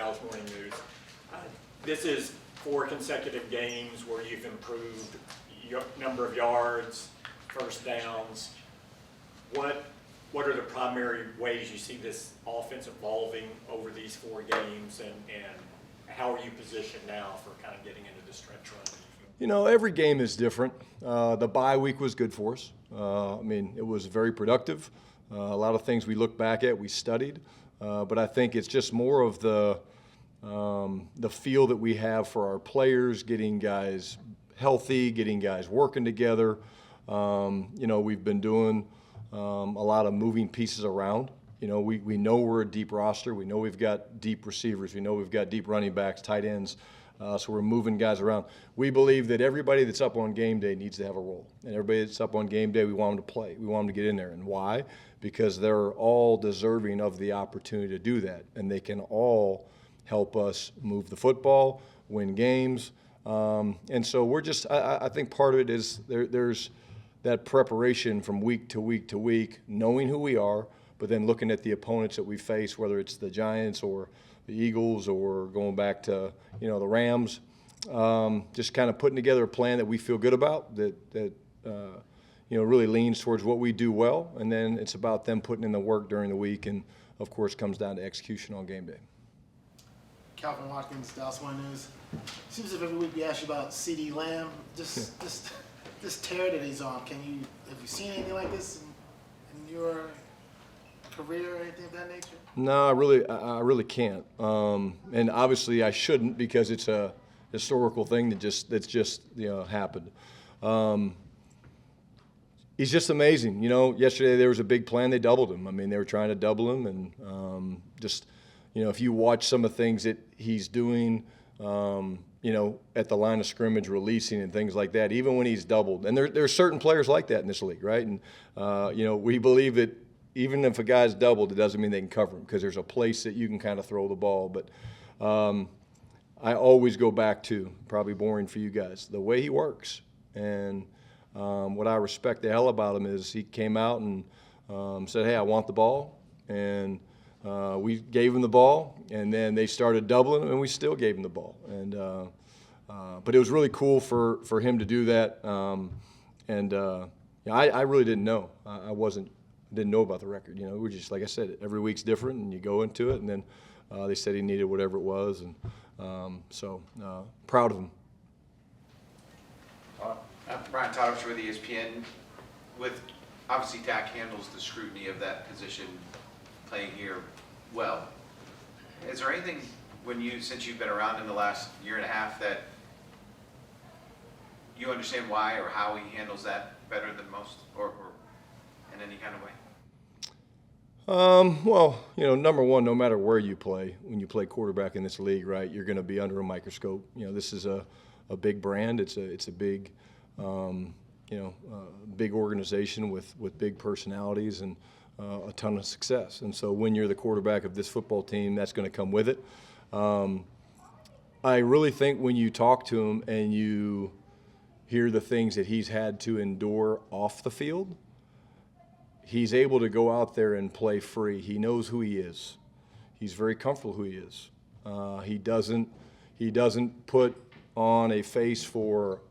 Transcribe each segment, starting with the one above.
Dallas Morning News. This is 4 consecutive games where you've improved your number of yards, first downs. What are the primary ways you see this offense evolving over these 4 games, and how are you positioned now for kind of getting into the stretch run? You know, every game is different. The bye week was good for us. I mean, it was very productive. A lot of things we looked back at, we studied. But I think it's just more of the feel that we have for our players, getting guys healthy, getting guys working together. You know, we've been doing a lot of moving pieces around. You know, we know we're a deep roster. We know we've got deep receivers. We know we've got deep running backs, tight ends. So we're moving guys around. We believe that everybody that's up on game day needs to have a role. And everybody that's up on game day, we want them to play. We want them to get in there. And why? Because they're all deserving of the opportunity to do that. And they can all help us move the football, win games. And so we're just, I think part of it is there's that preparation from week to week to week, knowing who we are, but then looking at the opponents that we face, whether it's the Giants or the Eagles or going back to, you know, the Rams, just kind of putting together a plan that we feel good about, that you know, really leans towards what we do well, and then it's about them putting in the work during the week, and of course comes down to execution on game day. Calvin Watkins, Dallas Morning News. Seems as if every week we ask you about CeeDee Lamb, this tear that he's on. Have you seen anything like this in your career or anything of that nature? No, I really can't. And obviously I shouldn't, because it's a historical thing that's just you know happened. He's just amazing. You know, yesterday there was a big plan. They doubled him. I mean, they were trying to double him, and just you know, if you watch some of the things that he's doing, you know, at the line of scrimmage, releasing and things like that, even when he's doubled, and there are certain players like that in this league, right? And you know, we believe that even if a guy's doubled, it doesn't mean they can cover him, because there's a place that you can kind of throw the ball. But I always go back to, probably boring for you guys, the way he works. And what I respect the hell about him is he came out and said, hey, I want the ball. And we gave him the ball, and then they started doubling him, and we still gave him the ball. And but it was really cool for him to do that. Yeah, I really didn't know. Didn't know about the record. You know, we're just, like I said, every week's different, and you go into it, and then they said he needed whatever it was, and so proud of him. Brian Schottenheimer with ESPN. With obviously Dak handles the scrutiny of that position, playing here well. Is there anything since you've been around in the last year and a half, that you understand why or how he handles that better than most, or in any kind of way? Well, you know, number one, no matter where you play, when you play quarterback in this league, right, you're going to be under a microscope. You know, this is a big brand. It's a big, you know, big organization with big personalities and a ton of success. And so when you're the quarterback of this football team, that's going to come with it. I really think when you talk to him and you hear the things that he's had to endure off the field, he's able to go out there and play free. He knows who he is. He's very comfortable who he is. He doesn't put on a face for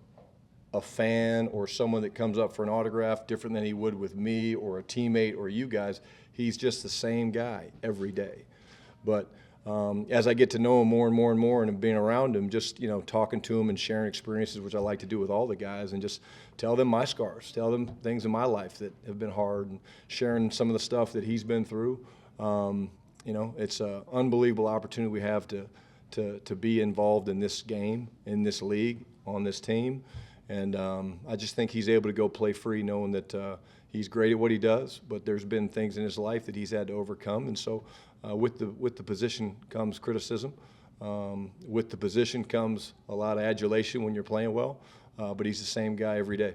a fan or someone that comes up for an autograph different than he would with me or a teammate or you guys. He's just the same guy every day. But as I get to know him more and more and more, and being around him, just you know, talking to him and sharing experiences, which I like to do with all the guys, and just tell them my scars, tell them things in my life that have been hard, and sharing some of the stuff that he's been through. You know, it's an unbelievable opportunity we have to be involved in this game, in this league, on this team, and I just think he's able to go play free, knowing that he's great at what he does, but there's been things in his life that he's had to overcome, and so. With the position comes criticism. With the position comes a lot of adulation when you're playing well, but he's the same guy every day.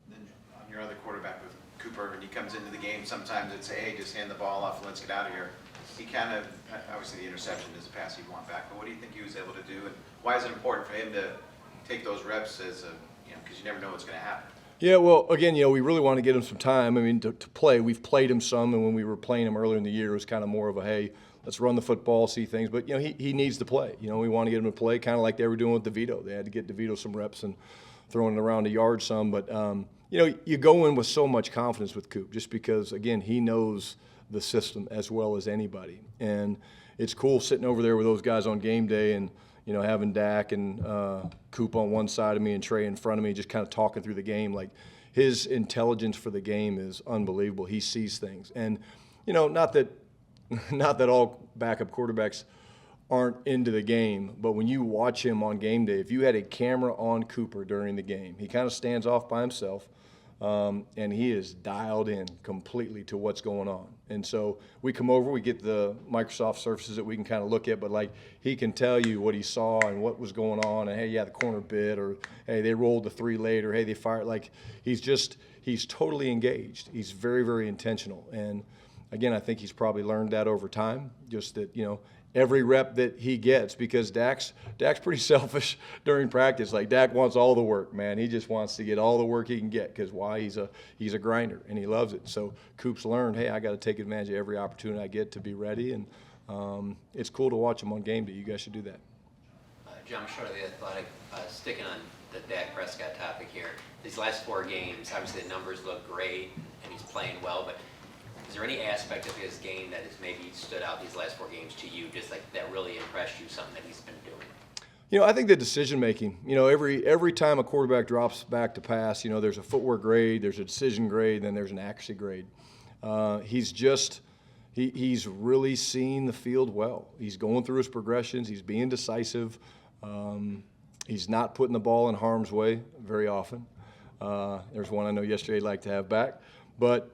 Then on your other quarterback with Cooper, when he comes into the game, sometimes it's, hey, just hand the ball off and let's get out of here. He kind of, obviously the interception is a pass he'd want back, but what do you think he was able to do, and why is it important for him to take those reps as a, you know, because you never know what's going to happen? Yeah, well, again, you know, we really want to get him some time. I mean, to play. We've played him some, and when we were playing him earlier in the year, it was kind of more of a, hey, let's run the football, see things. But, he needs to play. We want to get him to play kind of like they were doing with DeVito. They had to get DeVito some reps and throwing it around the yard some. But, you go in with so much confidence with Coop just because, again, he knows the system as well as anybody. And it's cool sitting over there with those guys on game day and, having Dak and Coop on one side of me and Trey in front of me, just kind of talking through the game. Like, his intelligence for the game is unbelievable. He sees things. And, not that all backup quarterbacks aren't into the game, but when you watch him on game day, if you had a camera on Cooper during the game, he kind of stands off by himself, and he is dialed in completely to what's going on. And so we come over, we get the Microsoft Surfaces that we can kind of look at, but like he can tell you what he saw and what was going on, and hey, yeah, the corner bit, or hey, they rolled the 3 late, or hey, they fired. Like he's totally engaged. He's very, very intentional. And again, I think he's probably learned that over time, just that, every rep that he gets, because Dak's pretty selfish during practice. Like Dak wants all the work, man. He just wants to get all the work he can get because why? He's a grinder and he loves it. So Coop's learned, hey, I got to take advantage of every opportunity I get to be ready, and it's cool to watch him on game day. You guys should do that. John Short of The Athletic, sticking on the Dak Prescott topic here. These last 4 games, obviously the numbers look great and he's playing well, but is there any aspect of his game that has maybe stood out these last 4 games to you, just like that really impressed you, something that he's been doing? I think the decision making. Every time a quarterback drops back to pass, there's a footwork grade, there's a decision grade, then there's an accuracy grade. He's really seeing the field well. He's going through his progressions. He's being decisive. He's not putting the ball in harm's way very often. There's one I know yesterday he'd like to have back, but.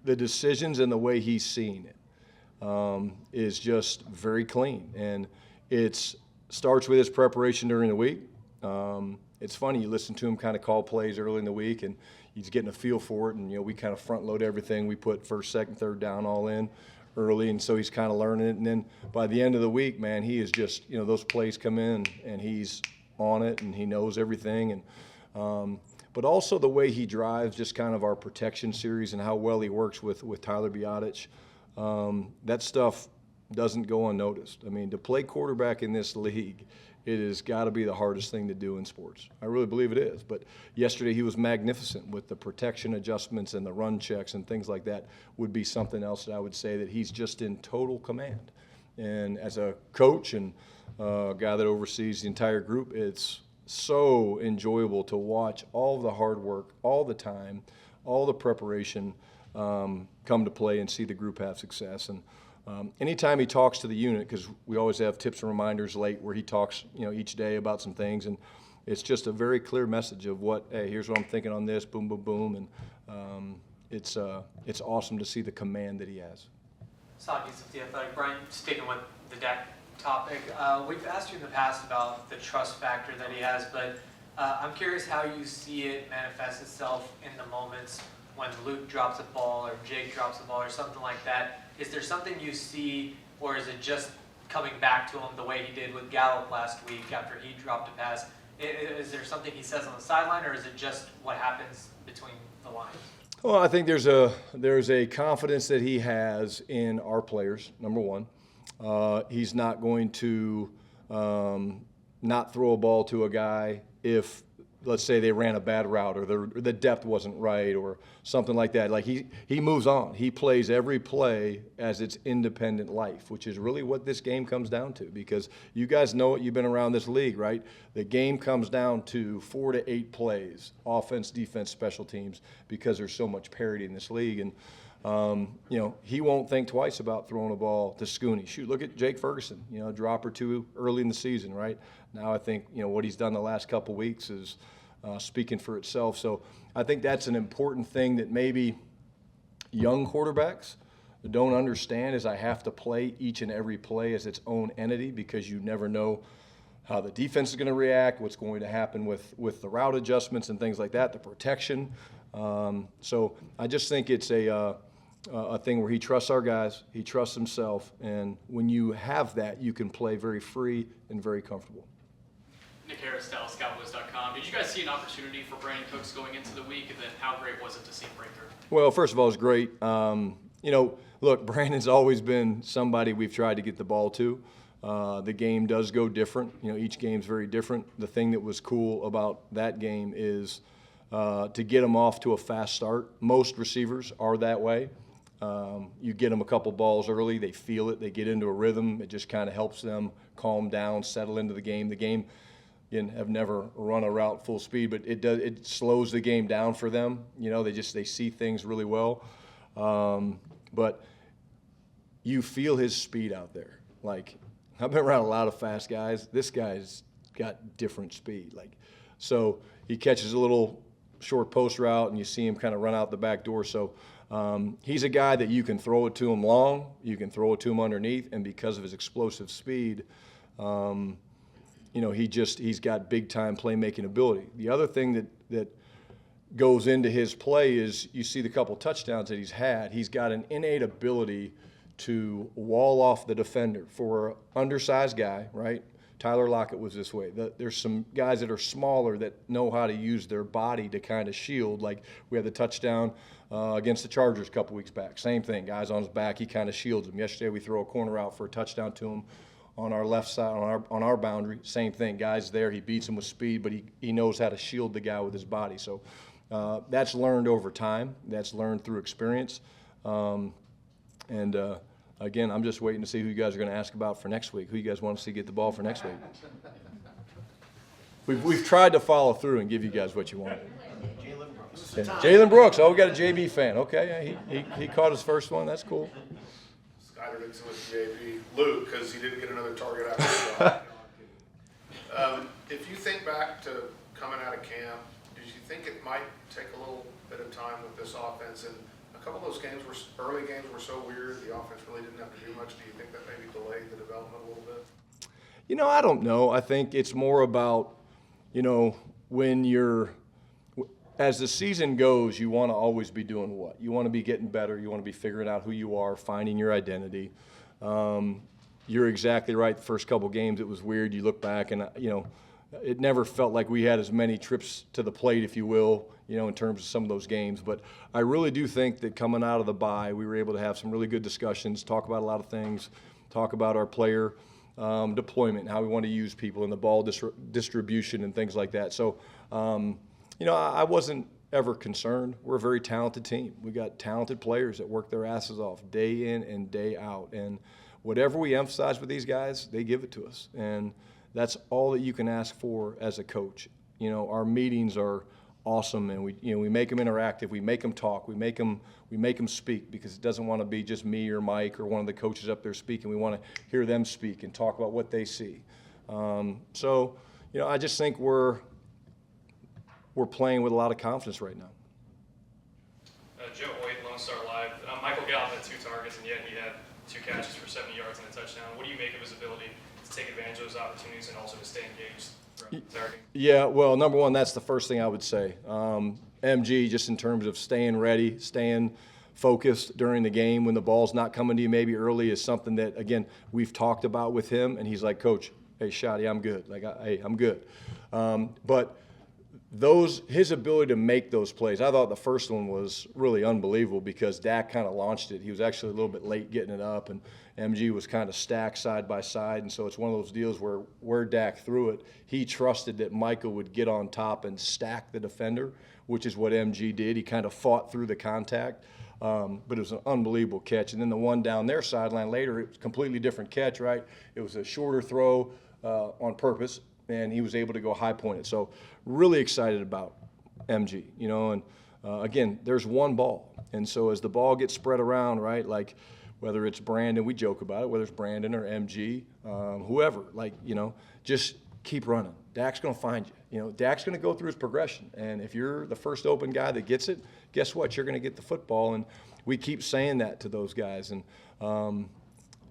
The decisions and the way he's seeing it is just very clean. And it starts with his preparation during the week. It's funny, you listen to him kind of call plays early in the week, and he's getting a feel for it. And, we kind of front load everything. We put first, second, third down all in early, and so he's kind of learning it. And then by the end of the week, man, he is just, those plays come in, and he's on it, and he knows everything. And but also the way he drives, just kind of our protection series and how well he works with Tyler Biadasz. That stuff doesn't go unnoticed. I mean, to play quarterback in this league, it has got to be the hardest thing to do in sports. I really believe it is. But yesterday he was magnificent with the protection adjustments and the run checks and things like that. Would be something else that I would say that he's just in total command. And as a coach and a guy that oversees the entire group, it's so enjoyable to watch all the hard work, all the time, all the preparation come to play and see the group have success. And anytime he talks to the unit, because we always have tips and reminders late where he talks, each day about some things, and it's just a very clear message of what, hey, here's what I'm thinking on this, boom, boom, boom, and it's awesome to see the command that he has. Sakis of The Athletic. Brian, sticking with the Dak topic, we've asked you in the past about the trust factor that he has, but I'm curious how you see it manifest itself in the moments when Luke drops a ball or Jake drops a ball or something like that. Is there something you see, or is it just coming back to him the way he did with Gallup last week after he dropped a pass? Is there something he says on the sideline, or is it just what happens between the lines? Well, I think there's a confidence that he has in our players, number one. He's not going to not throw a ball to a guy if, let's say, they ran a bad route or the depth wasn't right or something like that. Like he moves on. He plays every play as its independent life, which is really what this game comes down to, because you guys know it. You've been around this league, right? The game comes down to 4 to 8 plays, offense, defense, special teams, because there's so much parity in this league. And he won't think twice about throwing a ball to Scooney. Shoot, look at Jake Ferguson, a drop or two early in the season, right? Now I think, what he's done the last couple weeks is speaking for itself. So I think that's an important thing that maybe young quarterbacks don't understand, is I have to play each and every play as its own entity, because you never know how the defense is going to react, what's going to happen with the route adjustments and things like that, the protection. So I just think it's a thing where he trusts our guys, he trusts himself, and when you have that, you can play very free and very comfortable. Nick Harris, DallasCowboys.com. Did you guys see an opportunity for Brandon Cooks going into the week, and then how great was it to see him break through? Well, first of all, it was great. look, Brandon's always been somebody we've tried to get the ball to. The game does go different. You know, each game's very different. The thing that was cool about that game is to get them off to a fast start. Most receivers are that way. You get them a couple balls early, they feel it, they get into a rhythm. It just kind of helps them calm down, settle into the game. The game, again, have never run a route full speed, but it slows the game down for them. You know, they see things really well. But you feel his speed out there. Like, I've been around a lot of fast guys. This guy's got different speed. Like, so he catches a little short post route, and you see him kind of run out the back door. So he's a guy that you can throw it to him long, you can throw it to him underneath, and because of his explosive speed, you know, he's got big time playmaking ability. The other thing that goes into his play is you see the couple touchdowns that he's had. He's got an innate ability to wall off the defender. For an undersized guy, right? Tyler Lockett was this way. There's some guys that are smaller that know how to use their body to kind of shield. Like we had the touchdown against the Chargers a couple weeks back. Same thing. Guys on his back, he kind of shields them. Yesterday we throw a corner out for a touchdown to him on our left side, on our boundary. Same thing. Guys there, he beats him with speed, but he knows how to shield the guy with his body. So that's learned over time. That's learned through experience. Again, I'm just waiting to see who you guys are going to ask about for next week. Who you guys want to see get the ball for next week? We've tried to follow through and give you guys what you want. Yeah. Jalen Brooks. Oh, we got a JB fan. Okay, yeah, he caught his first one. That's cool. Skyler Dixon with JB. Luke, because he didn't get another target after the If you think back to coming out of camp, did you think it might take a little bit of time with this offense? And a couple of those games early games were so weird, the offense really didn't have to do much. Do you think that maybe delayed the development a little bit? You know, I don't know. I think it's more about, you know, as the season goes, you want to always be doing what? You want to be getting better. You want to be figuring out who you are, finding your identity. You're exactly right. The first couple games, it was weird. You look back and, you know, it never felt like we had as many trips to the plate, if you will, you know, in terms of some of those games. But I really do think that coming out of the bye, we were able to have some really good discussions, talk about a lot of things, talk about our player deployment, how we want to use people, and the ball distribution and things like that. So, you know, I wasn't ever concerned. We're a very talented team. We got talented players that work their asses off day in and day out. And whatever we emphasize with these guys, they give it to us. And that's all that you can ask for as a coach. You know, our meetings are awesome, and we make them interactive. We make them talk. We make them speak, because it doesn't want to be just me or Mike or one of the coaches up there speaking. We want to hear them speak and talk about what they see. So, you know, I just think we're playing with a lot of confidence right now. Joe Hoyt, Lone Star Live. Michael Gallup had 2 targets, and yet he had 2 catches for 70 yards and a touchdown. What do you make of his ability to take advantage of those opportunities and also to stay engaged throughout the entire game? Yeah, well, number one, that's the first thing I would say. MG, just in terms of staying ready, staying focused during the game when the ball's not coming to you maybe early, is something that, again, we've talked about with him, and he's like, Coach, hey, Shotty, I'm good. Like, hey, I'm good. But his ability to make those plays, I thought the first one was really unbelievable, because Dak kind of launched it. He was actually a little bit late getting it up, and MG was kind of stacked side by side, and so it's one of those deals where Dak threw it, he trusted that Michael would get on top and stack the defender, which is what MG did. He kind of fought through the contact, but it was an unbelievable catch. And then the one down their sideline later, it was a completely different catch, right? It was a shorter throw on purpose, and he was able to go high pointed. So really excited about MG, you know, and again, there's one ball. And so as the ball gets spread around, right, like whether it's Brandon, we joke about it, whether it's Brandon or MG, whoever, like, you know, just keep running. Dak's going to find you. You know, Dak's going to go through his progression. And if you're the first open guy that gets it, guess what? You're going to get the football. And we keep saying that to those guys. And,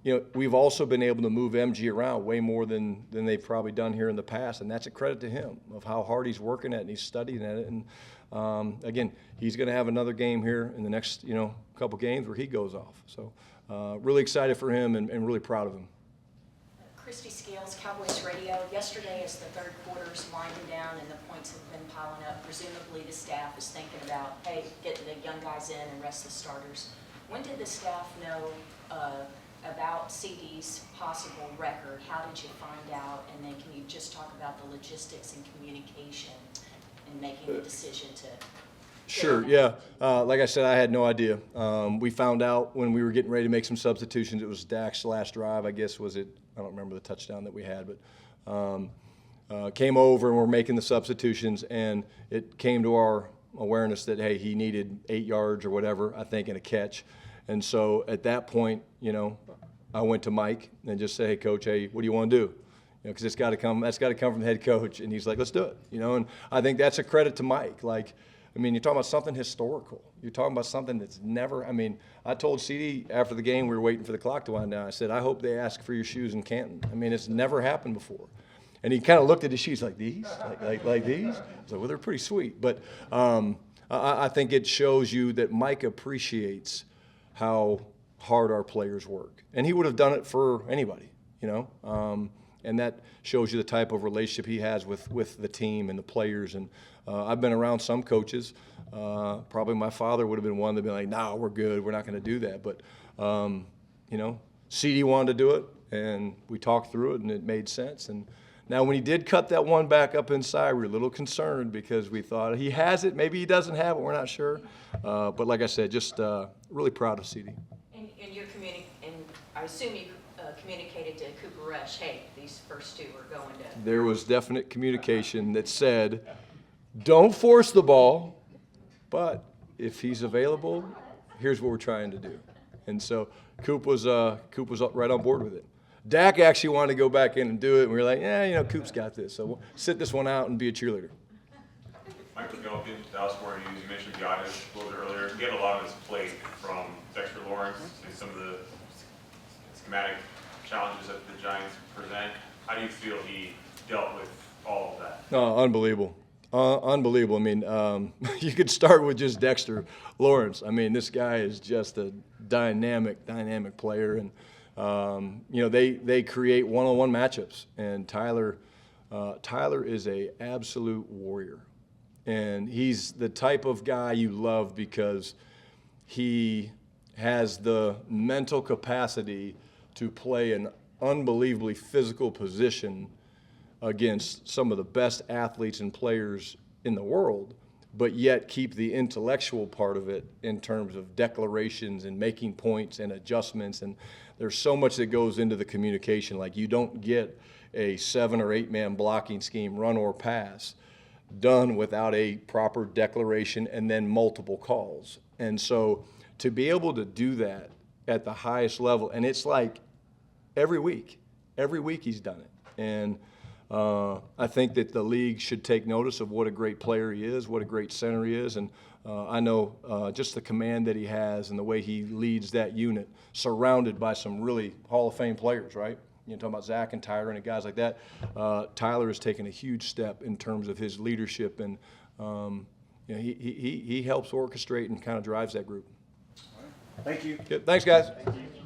you know, we've also been able to move MG around way more than they've probably done here in the past, and that's a credit to him of how hard he's working at it and he's studying at it. And again, he's going to have another game here in the next, you know, couple games where he goes off. So really excited for him and really proud of him. Christy Scales, Cowboys Radio. Yesterday, as the third quarter's winding down and the points have been piling up, presumably the staff is thinking about, hey, getting the young guys in and rest the starters. When did the staff know about CD's possible record? How did you find out? And then can you just talk about the logistics and communication in making the decision to? Sure, yeah. Like I said, I had no idea. We found out when we were getting ready to make some substitutions. It was Dak's last drive, I guess, was it? I don't remember the touchdown that we had, but came over and we're making the substitutions, and it came to our awareness that, hey, he needed 8 yards or whatever, I think, and a catch. And so at that point, you know, I went to Mike and just said, hey, Coach, hey, what do you want to do? Because it's got to come. That's got to come from the head coach. And he's like, let's do it. You know, and I think that's a credit to Mike. Like, I mean, you're talking about something historical. You're talking about something that's never. I mean, I told CD after the game, we were waiting for the clock to wind down. I said, I hope they ask for your shoes in Canton. I mean, it's never happened before. And he kind of looked at his shoes like these, like these. I was like, well, they're pretty sweet. But I think it shows you that Mike appreciates how hard our players work, and he would have done it for anybody, you know. And that shows you the type of relationship he has with the team and the players. And I've been around some coaches. Probably my father would have been one that'd be like, "No, we're good. We're not going to do that." But you know, CD wanted to do it, and we talked through it, and it made sense. And now, when he did cut that one back up inside, we were a little concerned because we thought he has it, maybe he doesn't have it. We're not sure. But like I said, just really proud of CD. And I assume you communicated to Cooper Rush, hey, these first two are going to. There was definite communication that said, don't force the ball, but if he's available, here's what we're trying to do. And so Coop was right on board with it. Dak actually wanted to go back in and do it, and we were like, yeah, you know, Coop's got this, so we'll sit this one out and be a cheerleader. Michael Gallup, Dallas Morning News, you mentioned Goddard a little bit earlier. He had a lot on his plate from Dexter Lawrence and some of the schematic challenges that the Giants present. How do you feel he dealt with all of that? No, unbelievable. Unbelievable. I mean, you could start with just Dexter Lawrence. I mean, this guy is just a dynamic player. And, you know, they create one-on-one matchups. And Tyler is a absolute warrior. And he's the type of guy you love because he has the mental capacity to play an unbelievably physical position against some of the best athletes and players in the world, but yet keep the intellectual part of it in terms of declarations and making points and adjustments. And there's so much that goes into the communication. Like, you don't get a 7 or 8 man blocking scheme, run or pass, done without a proper declaration and then multiple calls. And so to be able to do that at the highest level, and it's like every week he's done it. And I think that the league should take notice of what a great player he is, what a great center he is. And I know just the command that he has and the way he leads that unit, surrounded by some really Hall of Fame players, right? You know, talking about Zach and Tyron and guys like that. Tyler has taken a huge step in terms of his leadership, and you know, he helps orchestrate and kind of drives that group. Thank you. Good. Thanks, guys. Thank you.